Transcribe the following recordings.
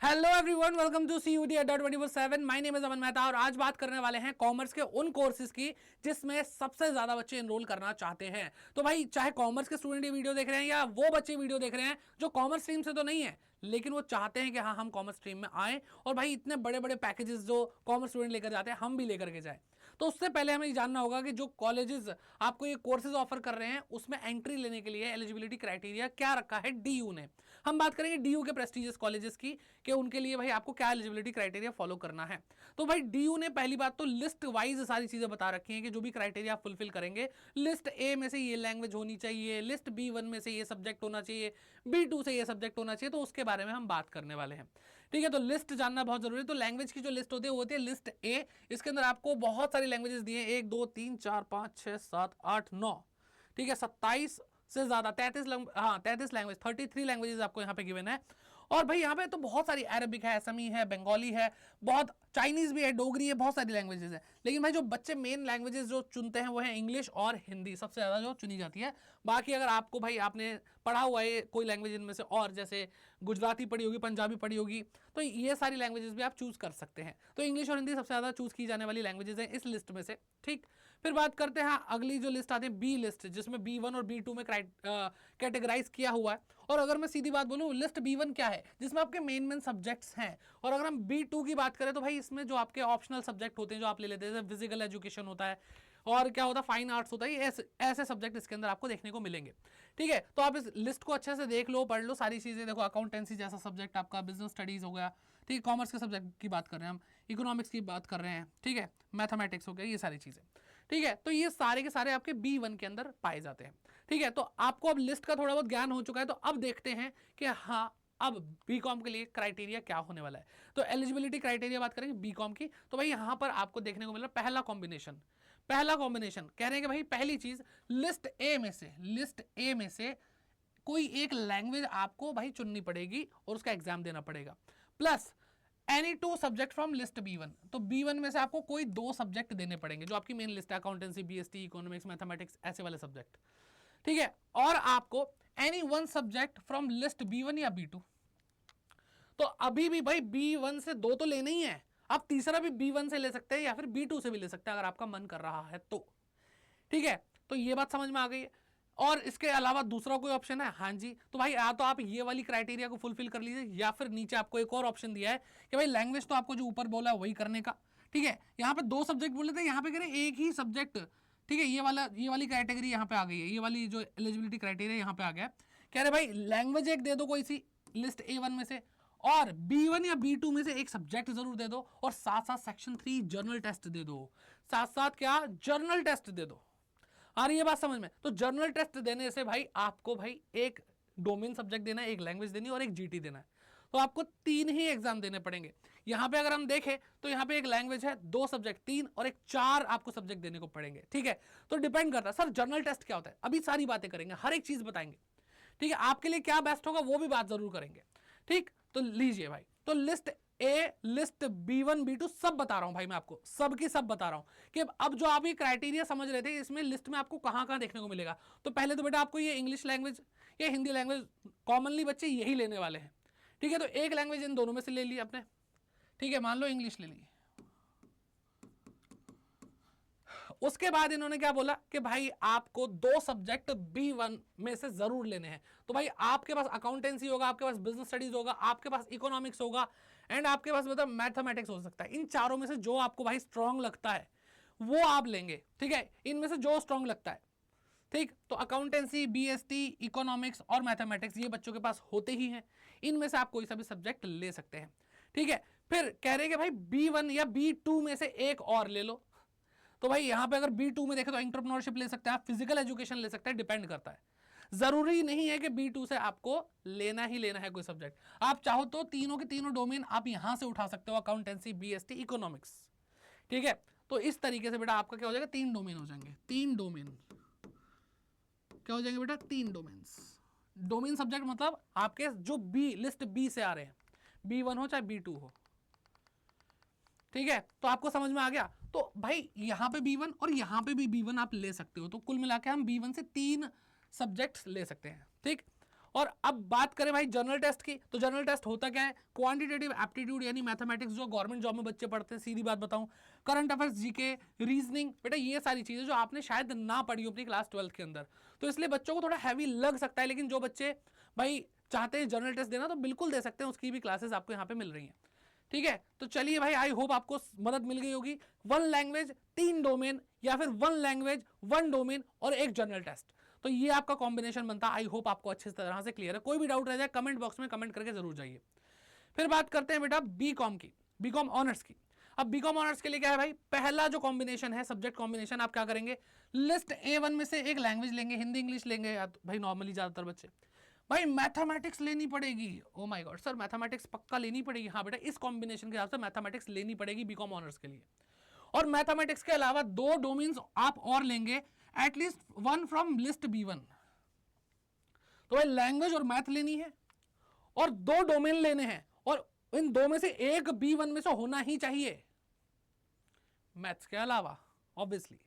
Hello everyone, welcome to CUET Adda 24/7। My name is Aman Mehta और आज बात करने वाले हैं कॉमर्स के उन कोर्सेज की जिसमें सबसे ज्यादा बच्चे एनरोल करना चाहते हैं। तो भाई चाहे कॉमर्स के स्टूडेंट ये वीडियो देख रहे हैं या वो बच्चे वीडियो देख रहे हैं जो कॉमर्स स्ट्रीम से तो नहीं है लेकिन वो चाहते हैं कि हाँ हम कॉमर्स स्ट्रीम में आए और भाई इतने बड़े बड़े पैकेजेस जो कॉमर्स स्टूडेंट लेकर जाते हैं हम भी लेकर के जाए। तो उससे पहले हमें जानना होगा कि जो कॉलेजेस आपको ये कोर्सेज ऑफर कर रहे हैं उसमें एंट्री लेने के लिए एलिजिबिलिटी क्राइटेरिया क्या रखा है DU ने। हम बात करेंगे DU के प्रेस्टिजियस कॉलेजेस की कि उनके लिए भाई आपको क्या एलिजिबिलिटी क्राइटेरिया फॉलो करना है। तो भाई DU ने पहली बात तो लिस्ट वाइज सारी चीजें बता रखी हैं कि जो भी क्राइटेरिया फुलफिल करेंगे, लिस्ट A में से ये लैंग्वेज होनी चाहिए, लिस्ट B1 में से ये सब्जेक्ट होना चाहिए, B2 से ये सब्जेक्ट होना चाहिए। तो उसके बारे में हम बात करने वाले हैं। ठीक है, तो लिस्ट जानना बहुत जरूरी है। तो लैंग्वेज की जो लिस्ट होती है वो होती है लिस्ट A। इसके अंदर आपको बहुत सारी लैंग्वेजेस दी हैं, 1 2 3 4 5 6 7 8 9, ठीक है 27 से ज्यादा 33 लैंग्वेज 33 लैंग्वेजेस आपको यहाँ पे गिवन है। और भाई यहाँ पे तो बहुत सारी अरबिक है, असमी है, बंगाली है, बहुत चाइनीज भी है, डोगरी है, बहुत सारी लैंग्वेजेस है। लेकिन भाई जो बच्चे मेन लैंग्वेजेस जो चुनते हैं वो है इंग्लिश और हिंदी, सबसे ज्यादा जो चुनी जाती है। बाकी अगर आपको भाई आपने पढ़ा हुआ है कोई लैंग्वेज इनमें से और जैसे गुजराती पढ़ी होगी, पंजाबी पढ़ी होगी, तो ये सारी लैंग्वेजेस भी आप चूज कर सकते हैं। तो इंग्लिश और हिंदी सबसे ज्यादा चूज की जाने वाली लैंग्वेजेस हैं इस लिस्ट में से। ठीक, फिर बात करते हैं अगली जो लिस्ट आती है B लिस्ट, जिसमें B1 और B2 में कैटेगराइज किया हुआ है। और अगर मैं सीधी बात बोलूं, लिस्ट B1 क्या है, जिसमें आपके मेन सब्जेक्ट्स हैं। और अगर हम B2 की बात करें तो भाई इसमें जो आपके ऑप्शनल सब्जेक्ट होते हैं जो आप ले लेते हैं, जैसे फिजिकल एजुकेशन होता है और क्या होता है फाइन आर्ट्स होता है, ऐसे सब्जेक्ट इसके अंदर आपको देखने को मिलेंगे। ठीक है, तो आप इस लिस्ट को अच्छे से देख लो, पढ़ लो सारी चीजें। देखो अकाउंटेंसी जैसा सब्जेक्ट आपका, बिजनेस स्टडीज हो गया, ठीक है, कॉमर्स के सब्जेक्ट की बात कर रहे हैं हम, इकोनॉमिक्स की बात कर रहे हैं, ठीक है, मैथमेटिक्स हो गया, ये सारी चीजें। ठीक है, तो ये सारे के सारे आपके B1 के अंदर पाए जाते हैं। ठीक है, तो आपको अब लिस्ट का थोड़ा बहुत ज्ञान हो चुका है, तो अब देखते हैं कि हाँ अब B.Com के लिए क्राइटेरिया क्या होने वाला है। तो एलिजिबिलिटी क्राइटेरिया बात करेंगे B.Com की, तो भाई यहां पर आपको देखने को मिल रहा है पहला कॉम्बिनेशन कह रहे हैं कि भाई पहली चीज लिस्ट ए में से कोई एक लैंग्वेज आपको भाई चुननी पड़ेगी और उसका एग्जाम देना पड़ेगा, plus any 2 subject from list B1। तो B1 में से आपको कोई 2 सब्जेक्ट देने पड़ेंगे जो आपकी मेन लिस्ट है, अकाउंटेंसी, BST, इकोनॉमिक्स, मैथमेटिक्स, ऐसे वाले सब्जेक्ट। ठीक है, और आपको any 1 subject from list B1 या B2। तो अभी भी भाई B1 से 2 तो लेने ही है, आप तीसरा भी B1 से ले सकते हैं या फिर B2 से भी ले सकते हैं अगर आपका मन कर रहा है तो। ठीक है, तो ये बात समझ में आ गई है। और इसके अलावा दूसरा कोई ऑप्शन है? हाँ जी, तो भाई या तो आप ये वाली क्राइटेरिया को फुलफिल कर लीजिए या फिर नीचे आपको एक और ऑप्शन दिया है कि भाई लैंग्वेज तो आपको जो ऊपर बोला है वही करने का। ठीक है, यहाँ पे 2 सब्जेक्ट बोले थे, यहाँ पे करें एक ही सब्जेक्ट। ठीक है, ये वाली कैटेगरी यहाँ पे आ गई है, ये वाली जो एलिजिबिलिटी क्राइटेरिया यहाँ पे आ गया। कह रहे भाई लैंग्वेज एक दे दो कोई सी लिस्ट A1 में से, और B1 या B2 में से एक सब्जेक्ट जरूर दे दो, और साथ साथ सेक्शन 3 जर्नल टेस्ट दे दो, साथ साथ क्या जर्नल टेस्ट दे दो। आ रही है बात समझ में? तो जर्नल टेस्ट देने से भाई आपको भाई एक डोमेन सब्जेक्ट देना है, एक लैंग्वेज देनी है और एक GT देना है। तो आपको 3 ही एग्जाम देने पड़ेंगे। यहां पे अगर हम देखें तो यहां पे एक लैंग्वेज है, 2 सब्जेक्ट 3 और एक 4 आपको सब्जेक्ट देने को पड़ेंगे। ठीक है, तो डिपेंड करता है सर जर्नल टेस्ट क्या होता है, अभी सारी बातें करेंगे, हर एक चीज बताएंगे। ठीक है, आपके लिए क्या बेस्ट होगा वो भी बात जरूर करेंगे। ठीक, तो लीजिए भाई, तो list A, list B1 B2 सब बता रहा हूं भाई, मैं आपको सब की सब बता रहा हूं कि अब जो आप ये क्राइटेरिया समझ रहे थे इसमें लिस्ट में आपको कहां कहां देखने को मिलेगा। तो पहले तो बेटा आपको ये इंग्लिश लैंग्वेज या हिंदी लैंग्वेज कॉमनली बच्चे यही लेने वाले हैं। ठीक है, तो एक लैंग्वेज इन दोनों में से ले ली आपने। ठीक है, मान लो इंग्लिश ले ली। उसके बाद इन्होंने क्या बोला कि भाई आपको 2 सब्जेक्ट B1 में से जरूर लेने हैं। तो भाई आपके पास अकाउंटेंसी होगा, आपके पास बिजनेस स्टडीज होगा, आपके पास इकोनॉमिक्स होगा एंड आपके पास मतलब मैथमेटिक्स हो सकता है। इन चारों में से जो आपको भाई स्ट्रांग लगता है वो आप लेंगे। ठीक है, इनमें से जो स्ट्रांग लगता है। ठीक, तो अकाउंटेंसी, BST, इकोनॉमिक्स और मैथमेटिक्स ये बच्चों के पास होते ही हैं, इनमें से आप कोई सा भी सब्जेक्ट ले सकते हैं। ठीक है, फिर कह रहे हैं कि भाई B1 या B2 में से एक और ले लो। तो भाई यहां पे अगर B2 में देखें तो एंटरप्रेन्योरशिप ले सकते हैं, आप फिजिकल एजुकेशन ले सकते हैं, डिपेंड करता है। जरूरी नहीं है कि B2 से आपको लेना ही लेना है कोई सब्जेक्ट, आप चाहो तो तीनों के तीनों डोमेन आप यहां से उठा सकते हो, अकाउंटेंसी, BST, इकोनॉमिक्स। ठीक है, तो इस तरीके से बेटा आपका क्या हो जाएगा, 3 डोमेन हो जाएंगे। 3 डोमेन क्या हो जाएंगे बेटा, 3 डोमेन्स। डोमेन सब्जेक्ट मतलब आपके जो लिस्ट B से आ रहे हैं, B1 हो चाहे B2 हो। ठीक है, तो आपको समझ में आ गया। तो भाई यहां पे B1 और यहां पे भी B1 आप ले सकते हो, तो कुल मिला के हम B1 से 3 सब्जेक्ट्स ले सकते हैं। ठीक, और अब बात करें भाई जनरल टेस्ट की, तो जनरल टेस्ट होता क्या है, क्वांटिटेटिव एप्टीट्यूड यानी मैथमेटिक्स जो गवर्नमेंट जॉब में बच्चे पढ़ते हैं, सीधी बात बताऊं, करंट अफेयर्स, जीके, रीजनिंग, बेटा ये सारी चीजें जो आपने शायद ना पढ़ी हो अपनी क्लास 12 के अंदर, तो इसलिए बच्चों को थोड़ा हैवी लग सकता है। लेकिन जो बच्चे भाई चाहते हैं जनरल टेस्ट देना तो बिल्कुल दे सकते हैं, उसकी भी क्लासेस आपको यहाँ पे मिल रही हैं। ठीक है, तो चलिए भाई, आई होप आपको मदद मिल गई होगी। 1 लैंग्वेज 3 डोमेन, या फिर 1 लैंग्वेज 1 डोमेन और एक जनरल टेस्ट, तो ये आपका कॉम्बिनेशन बनता है। आई होप आपको अच्छी तरह से क्लियर है। कोई भी डाउट रह जाए कमेंट बॉक्स में कमेंट करके जरूर जाइए। फिर बात करते हैं बेटा बीकॉम की, बीकॉम ऑनर्स की। अब बीकॉम ऑनर्स के लिए क्या है भाई, पहला जो कॉम्बिनेशन है सब्जेक्ट कॉम्बिनेशन, आप क्या करेंगे, लिस्ट A1 में से एक लैंग्वेज लेंगे, हिंदी इंग्लिश लेंगे या तो भाई नॉर्मली ज्यादातर बच्चे भाई मैथमेटिक्स लेनी पड़ेगी। Oh my God sir, mathematics पक्का लेनी पड़ेगी। हाँ बेटा, इस कॉम्बिनेशन के हिसाब से मैथमेटिक्स लेनी पड़ेगी बीकॉम ऑनर्स के लिए। और मैथमेटिक्स के अलावा 2 डोमेन्स आप और लेंगे, एटलीस्ट 1 फ्रॉम लिस्ट B1। तो भाई लैंग्वेज और मैथ लेनी है और 2 डोमेन लेने हैं, और इन 2 में से एक B1 में से होना ही चाहिए मैथ्स के अलावा ऑब्वियसली।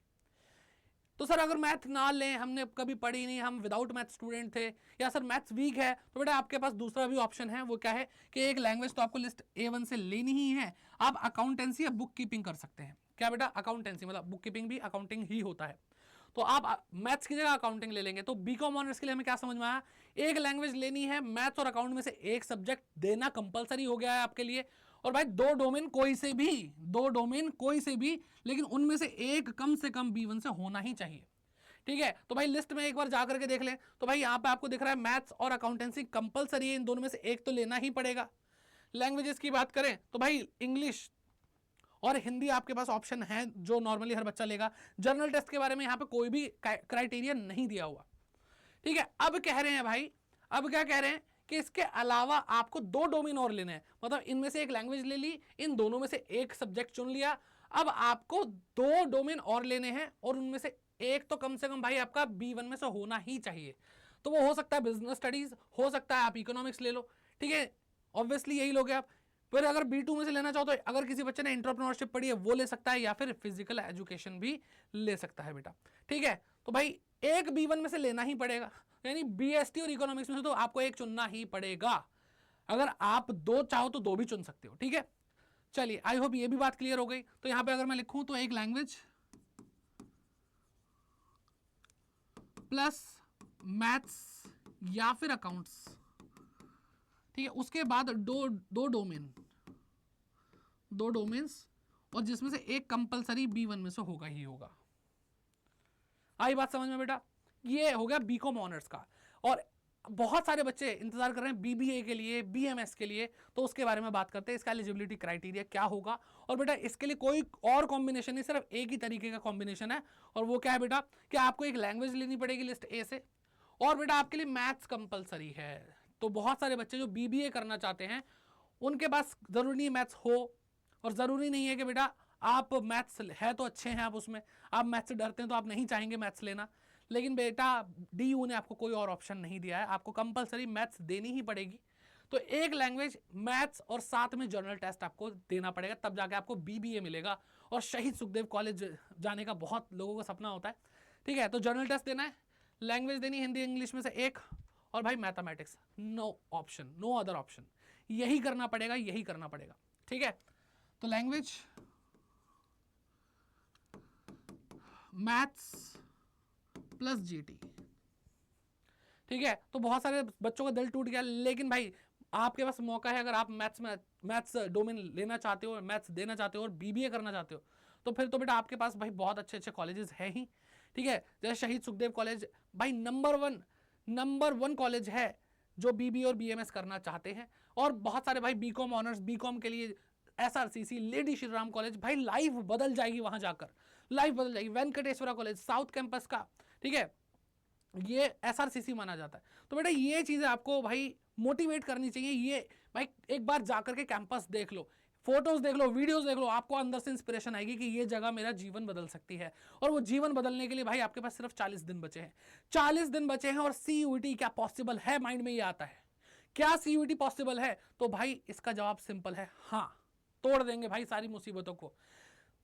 तो सर अगर मैथ ना लें, हमने कभी पढ़ी नहीं, हम विदाउट मैथ स्टूडेंट थे, या सर मैथ्स वीक है, तो बेटा आपके पास दूसरा भी ऑप्शन है। वो क्या है कि एक लैंग्वेज तो आपको लिस्ट A1 से लेनी ही है, आप अकाउंटेंसी या बुक कीपिंग कर सकते हैं। क्या बेटा, अकाउंटेंसी मतलब बुक कीपिंग भी अकाउंटिंग ही होता है, तो आप मैथ्स की जगह अकाउंटिंग ले लेंगे। तो बीकॉम ऑनर्स के लिए हमें क्या समझ में आया, एक लैंग्वेज लेनी है, मैथ्स और अकाउंट में से एक सब्जेक्ट देना कंपलसरी हो गया है आपके लिए। और भाई 2 डोमेन कोई से भी, 2 डोमेन कोई से भी, लेकिन उनमें से एक कम से कम B1 से होना ही चाहिए। ठीक है, तो भाई लिस्ट में एक बार जाकर के देख लें, तो भाई यहाँ पे आपको दिख रहा है मैथ्स और अकाउंटेंसी कंपलसरी है, इन दोनों में से एक तो लेना ही पड़ेगा। लैंग्वेजेस की बात करें तो भाई इंग्लिश और हिंदी आपके पास ऑप्शन है जो नॉर्मली हर बच्चा लेगा। जनरल टेस्ट के बारे में यहाँ पे कोई भी क्राइटेरिया नहीं दिया हुआ। ठीक है, अब कह रहे हैं भाई, अब क्या कह रहे हैं कि इसके अलावा आपको 2 डोमेन और लेने हैं, मतलब इनमें से एक लैंग्वेज ले ली, इन दोनों में से एक सब्जेक्ट चुन लिया, अब आपको 2 डोमेन और लेने हैं, और उनमें से एक तो कम से कम भाई आपका B1 में से होना ही चाहिए। तो वो हो सकता है बिजनेस स्टडीज, हो सकता है आप इकोनॉमिक्स ले लो। ठीक है, ऑब्वियसली यही लोगे आप। फिर अगर B2 में से लेना चाहो तो अगर किसी बच्चे ने एंटरप्रेन्योरशिप पढ़ी है वो ले सकता है, या फिर फिजिकल एजुकेशन भी ले सकता है बेटा। ठीक है, तो भाई एक B1 में से लेना ही पड़ेगा, यानी BST और इकोनॉमिक्स में से तो आपको एक चुनना ही पड़ेगा। अगर आप 2 चाहो तो 2 भी चुन सकते हो। ठीक है, चलिए आई होप ये भी बात क्लियर हो गई। तो यहां पे अगर मैं लिखूं तो एक लैंग्वेज प्लस मैथ्स या फिर अकाउंट्स, ठीक है, उसके बाद दो डोमेन्स, और जिसमें से एक कंपलसरी B1 में से होगा ही होगा। आई बात समझ में बेटा, ये हो गया बीकॉम ऑनर्स का। और बहुत सारे बच्चे इंतजार कर रहे हैं BBA के लिए, BMS के लिए, तो उसके बारे में बात करते हैं, इसका एलिजिबिलिटी क्राइटेरिया क्या होगा। और बेटा इसके लिए कोई और कॉम्बिनेशन नहीं, सिर्फ एक ही तरीके का कॉम्बिनेशन है, और वो क्या है बेटा कि आपको एक लैंग्वेज लेनी पड़ेगी लिस्ट A से, और बेटा आपके लिए मैथ्स कंपलसरी है। तो बहुत सारे बच्चे जो BBA करना चाहते हैं उनके पास जरूरी नहीं मैथ्स हो, और जरूरी नहीं है कि बेटा आप मैथ्स है तो अच्छे हैं आप उसमें, आप मैथ्स से डरते हैं तो आप नहीं चाहेंगे मैथ्स लेना, लेकिन बेटा DU ने आपको कोई और ऑप्शन नहीं दिया है, आपको कंपलसरी मैथ्स देनी ही पड़ेगी। तो एक लैंग्वेज, मैथ्स और साथ में जनरल टेस्ट आपको देना पड़ेगा, तब जाके आपको BBA मिलेगा। और शहीद सुखदेव कॉलेज जाने का बहुत लोगों का सपना होता है। ठीक है, तो जनरल टेस्ट देना है, लैंग्वेज देनी हिंदी इंग्लिश में से एक, और भाई mathematics no option, no other option, यही करना पड़ेगा, यही करना पड़ेगा। ठीक है, तो लैंग्वेज, मैथ्स प्लस GT। ठीक है, तो बहुत सारे बच्चों का दिल टूट गया, लेकिन भाई आपके पास मौका है, अगर आप मैथ्स डोमेन लेना चाहते हो, मैथ्स देना चाहते हो और BBA करना चाहते हो, तो फिर तो बेटा आपके पास भाई बहुत अच्छे अच्छे कॉलेजेस हैं ही। ठीक है, जैसे शहीद सुखदेव कॉलेज भाई नंबर वन कॉलेज है जो BBA और BMS करना चाहते हैं। और बहुत सारे भाई बीकॉम ऑनर्स, बीकॉम के लिए SRCC, lady Shri Ram college, भाई लाइफ बदल जाएगी वहां जाकर, लाइफ बदल जाएगी। वेंकटेश्वरा कॉलेज साउथ कैंपस का, ठीक है, ये SRCC माना जाता है। तो बेटा ये चीजें आपको भाई मोटिवेट करनी चाहिए। ये भाई एक बार जाकर के कैंपस देख लो, फोटोज देख लो, वीडियोस देख लो, आपको अंदर से इंस्पिरेशन आएगी कि ये जगह मेरा जीवन बदल सकती है। और वो जीवन बदलने के लिए भाई आपके पास सिर्फ 40 दिन बचे हैं, 40 दिन बचे हैं। और CUET क्या पॉसिबल है, माइंड में ये आता है, क्या CUET पॉसिबल है? तो भाई इसका जवाब सिंपल है, हाँ, तोड़ देंगे भाई सारी मुसीबतों को,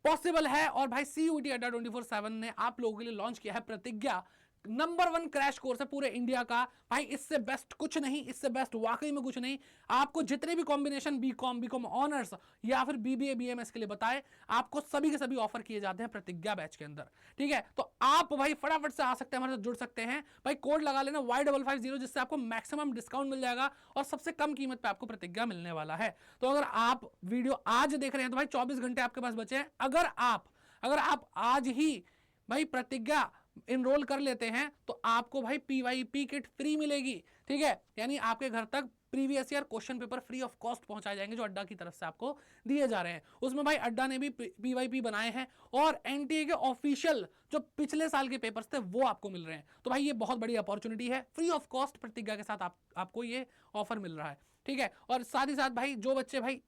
पॉसिबल है। और भाई CUET अड्डा 24/7 ने आप लोगों के लिए लॉन्च किया है प्रतिज्ञा नंबर 1 क्रैश कोर्स है पूरे इंडिया का भाई। इससे बेस्ट कुछ नहीं, इससे बेस्ट वाकई में कुछ नहीं। आपको जितने भी कॉम्बिनेशन बीकॉम ऑनर्स या फिर बीबीए बीएमएस के लिए बताए, आपको सभी के सभी ऑफर किए जाते हैं प्रतिज्ञा बैच के अंदर। ठीक है, तो आप भाई फटाफट से आ सकते हैं, हमारे साथ जुड़ सकते हैं भाई। कोड लगा लेना Y550, जिससे आपको मैक्सिमम डिस्काउंट मिल जाएगा और सबसे कम कीमत पे आपको प्रतिज्ञा मिलने वाला है। तो अगर आप वीडियो आज देख रहे हैं तो भाई 24 घंटे आपके पास बचे हैं। अगर आप आज ही भाई प्रतिज्ञा इनरोल कर लेते हैं तो आपको भाई PYP किट फ्री मिलेगी। ठीक है, यानी आपके घर तक previous year question paper free of cost पहुंचाए जाएंगे, जो अड्डा की तरफ से आपको दिए जा रहे हैं। उसमें भाई अड्डा ने भी PYP बनाए हैं और NTA के ऑफिशियल जो पिछले साल के पेपर्स थे वो आपको मिल रहे हैं। तो भाई ये बहुत बड़ी अपॉर्चुनिटी है, फ्री ऑफ कॉस्ट प्रतिज्ञा के साथ आपको ये ऑफर मिल रहा है। ठीक है, और साथ ही साथ भाई जो बच्चे भाई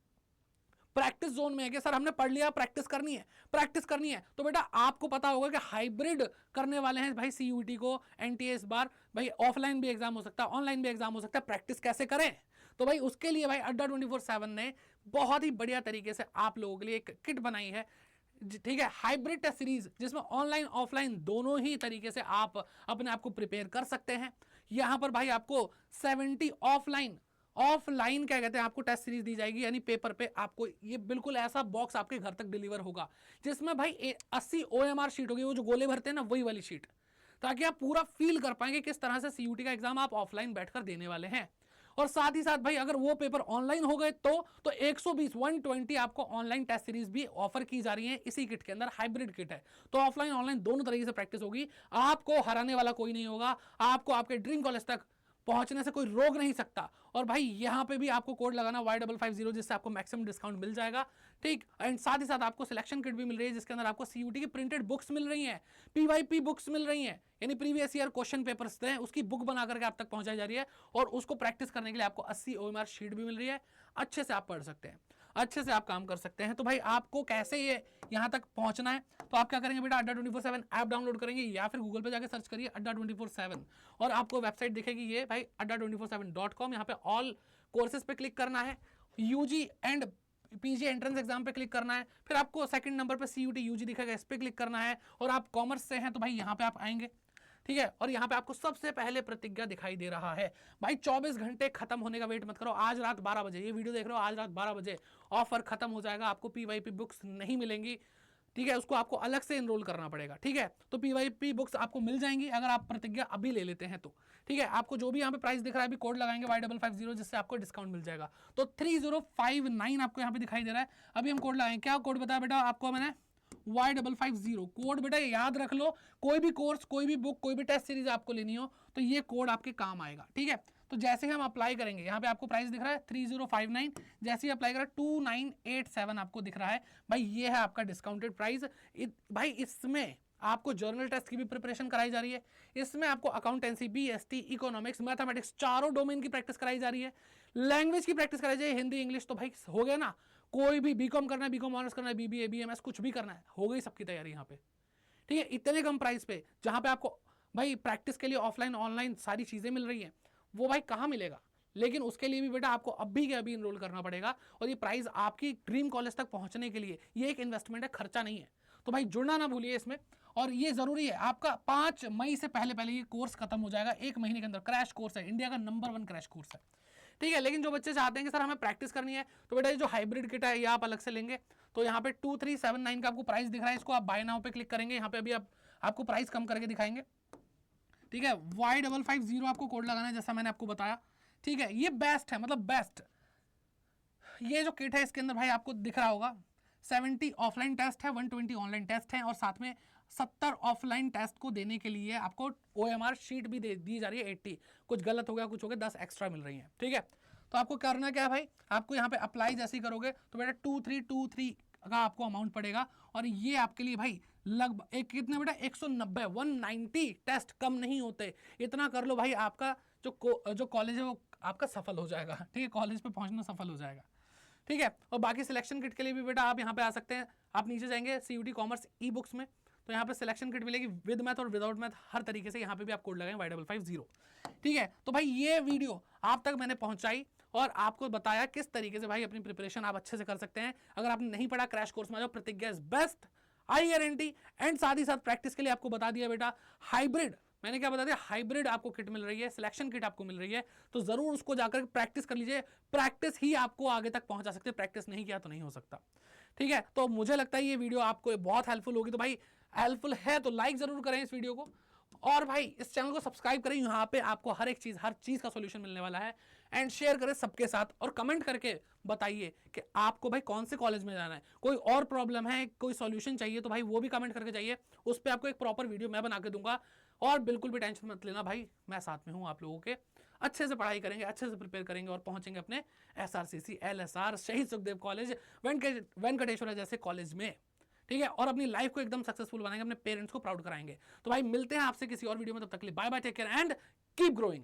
प्रैक्टिस जोन में है कि सर हमने पढ़ लिया, प्रैक्टिस करनी है, तो बेटा आपको पता होगा कि हाइब्रिड करने वाले हैं भाई CUET को NTA इस बार। भाई ऑफलाइन भी एग्जाम हो सकता है, ऑनलाइन भी एग्जाम हो सकता है, प्रैक्टिस कैसे करें? तो भाई उसके लिए भाई अड्डा 24/7 ने बहुत ही बढ़िया तरीके से आप लोगों के लिए एक किट बनाई है। ठीक है, हाइब्रिड टेस्ट सीरीज, जिसमें ऑनलाइन ऑफलाइन दोनों ही तरीके से आप अपने आप को प्रिपेयर कर सकते हैं। यहां पर भाई आपको 70 ऑफलाइन क्या कहते हैं आपको टेस्ट सीरीज दी जाएगी, यानी पेपर पे आपको ये बिल्कुल ऐसा बॉक्स आपके घर तक डिलीवर होगा, जिसमें भाई 80 OMR शीट होगी, वो जो गोले भरते हैं ना वही वाली शीट, ताकि आप पूरा फील कर पाएंगे किस तरह से CUET का एग्जाम आप ऑफलाइन बैठकर देने वाले हैं। और साथ ही साथ भाई अगर वो पेपर ऑनलाइन हो गए तो 120 आपको ऑनलाइन टेस्ट सीरीज भी ऑफर की जा रही है इसी किट के अंदर। हाइब्रिड किट है, तो ऑफलाइन ऑनलाइन दोनों तरीके से प्रैक्टिस होगी। आपको हराने वाला कोई नहीं होगा, आपको आपके ड्रीम कॉलेज तक पहुंचने से कोई रोक नहीं सकता। और भाई यहां पे भी आपको कोड लगाना Y550, जिससे आपको मैक्सिमम डिस्काउंट मिल जाएगा। ठीक, एंड साथ ही साथ आपको सिलेक्शन किट भी मिल रही है, जिसके अंदर आपको CUET की प्रिंटेड बुक्स मिल रही हैं, PYP बुक्स मिल रही हैं, यानी प्रीवियस ईयर क्वेश्चन पेपर्स थे उसकी बुक बना करके आप तक पहुंचाई जा रही है, और उसको प्रैक्टिस करने के लिए आपको 80 OMR शीट भी मिल रही है। अच्छे से आप पढ़ सकते हैं, अच्छे से आप काम कर सकते हैं। तो भाई आपको कैसे ये यहाँ तक पहुंचना है, तो आप क्या करेंगे बेटा, अड्डा 24/7 ऐप डाउनलोड करेंगे, या फिर गूगल पे जाके सर्च करिए अड्डा 24/7 और आपको वेबसाइट दिखेगी ये भाई adda247.com। यहाँ पे ऑल कोर्सेज पे क्लिक करना है, UG and PG entrance exam पे क्लिक करना है, फिर आपको सेकंड नंबर पे CUET UG दिखेगा, इस पे क्लिक करना है, और आप कॉमर्स से हैं तो भाई यहाँ पे आप आएंगे। ठीक है, और यहाँ पे आपको सबसे पहले प्रतिज्ञा दिखाई दे रहा है। भाई 24 घंटे खत्म होने का वेट मत करो, आज रात 12 बजे ये वीडियो देख रहे हो, आज रात 12 बजे ऑफर खत्म हो जाएगा, आपको PYP बुक्स नहीं मिलेंगी। ठीक है, उसको आपको अलग से एनरोल करना पड़ेगा। ठीक है, तो PYP बुक्स आपको मिल जाएंगी अगर आप प्रतिज्ञा अभी ले लेते हैं तो। ठीक है, आपको जो भी यहाँ पे प्राइस दिख रहा है, अभी कोड लगाएंगे Y550, जिससे आपको डिस्काउंट मिल जाएगा। तो 3059 आपको यहाँ पे दिखाई दे रहा है। अभी हम कोड लगाएंगे, क्या कोड बताया बेटा आपको मैंने, Y550 कोड। बेटा याद रख लो, कोई भी कोर्स, कोई भी बुक, कोई भी टेस्ट सीरीज आपको लेनी हो तो ये कोड आपके काम आएगा। ठीक है, तो जैसे ही हम अप्लाई करेंगे, यहाँ पे आपको प्राइस दिख रहा है 3059, जैसे ही अप्लाई करा 2987 आपको दिख रहा है। भाई ये है आपका डिस्काउंटेड प्राइस। भाई इसमें आपको जर्नल टेस्ट की भी प्रिपरेशन कराई जा रही है, इसमें आपको अकाउंटेंसी, BST, इकोनॉमिक्स, मैथमेटिक्स, चारों डोमेन की प्रैक्टिस कराई जा रही है, लैंग्वेज की प्रैक्टिस कराई जाए, हिंदी इंग्लिश। तो भाई हो गया ना, कोई भी बीकॉम करना है, बीकॉम ऑनर्स करना है, BBA BMS कुछ भी करना है, हो गई सबकी तैयारी यहाँ पे। ठीक है, इतने कम प्राइस पे जहाँ पे आपको भाई प्रैक्टिस के लिए ऑफलाइन ऑनलाइन सारी चीजें मिल रही हैं, वो भाई कहाँ मिलेगा। लेकिन उसके लिए भी बेटा आपको अभी के अभी इनरोल करना पड़ेगा, और ये प्राइस आपकी ड्रीम कॉलेज तक पहुंचने के लिए ये एक इन्वेस्टमेंट है, खर्चा नहीं है। तो भाई जुड़ना ना भूलिए इसमें, और ये जरूरी है, आपका 5 मई से पहले ये कोर्स खत्म हो जाएगा, 1 महीने के अंदर। क्रैश कोर्स है, इंडिया का नंबर 1 क्रैश कोर्स है। ठीक है, लेकिन जो बच्चे चाहते हैं कि सर हमें प्रैक्टिस करनी है, तो बेटा ये जो हाइब्रिड किट है ये आप अलग से लेंगे। तो यहाँ पे 2379 का आपको प्राइस दिख रहा है, इसको आप बाय नाउ पे क्लिक करेंगे, यहाँ पे अभी आपको प्राइस कम करके दिखाएंगे। ठीक है, Y550 आपको कोड लगाना है, जैसा मैंने आपको बताया। ठीक है, ये बेस्ट है, मतलब बेस्ट। ये जो किट है इसके अंदर भाई आपको दिख रहा होगा 70 ऑफलाइन टेस्ट है, 120 ऑनलाइन टेस्ट है, और साथ में 70 ऑफलाइन टेस्ट को देने के लिए आपको OMR शीट भी दी जा रही है 80। कुछ गलत हो गया, कुछ हो गया, 10 एक्स्ट्रा मिल रही है। ठीक है, तो आपको करना क्या है भाई, आपको यहाँ पे अप्लाई जैसे ही करोगे तो बेटा 2323 का आपको अमाउंट पड़ेगा, और ये आपके लिए भाई लगभग एक कितने बेटा 190 टेस्ट कम नहीं होते। इतना कर लो भाई, आपका जो कॉलेज है वो आपका सफल हो जाएगा। ठीक है, कॉलेज पे पहुंचना सफल हो जाएगा। ठीक है, और बाकी सिलेक्शन किट के लिए भी बेटा आप यहाँ पे आ सकते हैं। आप नीचे जाएंगे CUET कॉमर्स ई बुक्स में, तो यहाँ पे सिलेक्शन किट मिलेगी विद मैथ और विदाउट मैथ, हर तरीके से। यहाँ पे भी आप कोड लगाएं Y550। ठीक है, तो भाई ये वीडियो आप तक मैंने पहुंचाई और आपको बताया किस तरीके से भाई अपनी प्रिपरेशन आप अच्छे से कर सकते हैं। अगर आपने नहीं पढ़ा, क्रैश कोर्स में जाओ, प्रतिज्ञा is best, I guarantee. And साथ ही साथ प्रैक्टिस के लिए आपको बता दिया बेटा हाइब्रिड, मैंने क्या बता दिया, हाइब्रिड आपको किट मिल रही है, सिलेक्शन किट आपको मिल रही है, तो जरूर उसको जाकर प्रैक्टिस कर लीजिए। प्रैक्टिस ही आपको आगे तक पहुंचा सकते हैं, प्रैक्टिस नहीं किया तो नहीं हो सकता। ठीक है, तो मुझे लगता है ये वीडियो आपको बहुत हेल्पफुल होगी। तो भाई हेल्पफुल है तो लाइक जरूर करें इस वीडियो को, और भाई इस चैनल को सब्सक्राइब करें, यहाँ पे आपको हर चीज का सॉल्यूशन मिलने वाला है। एंड शेयर करें सबके साथ, और कमेंट करके बताइए कि आपको भाई कौन से कॉलेज में जाना है, कोई और प्रॉब्लम है, कोई सॉल्यूशन चाहिए तो भाई वो भी कमेंट करके चाहिए, उस पर आपको एक प्रॉपर वीडियो मैं बना के दूंगा। और बिल्कुल भी टेंशन मत लेना भाई, मैं साथ में हूं आप लोगों के, अच्छे से पढ़ाई करेंगे, अच्छे से प्रिपेयर करेंगे और पहुंचेंगे अपने SRCC LSR शहीद सुखदेव कॉलेज वेंकटेश्वर जैसे कॉलेज में। ठीक है, और अपनी लाइफ को एकदम सक्सेसफुल बनाएंगे, अपने पेरेंट्स को प्राउड कराएंगे। तो भाई मिलते हैं आपसे किसी और वीडियो में, तब तक के लिए bye bye, take care and keep growing.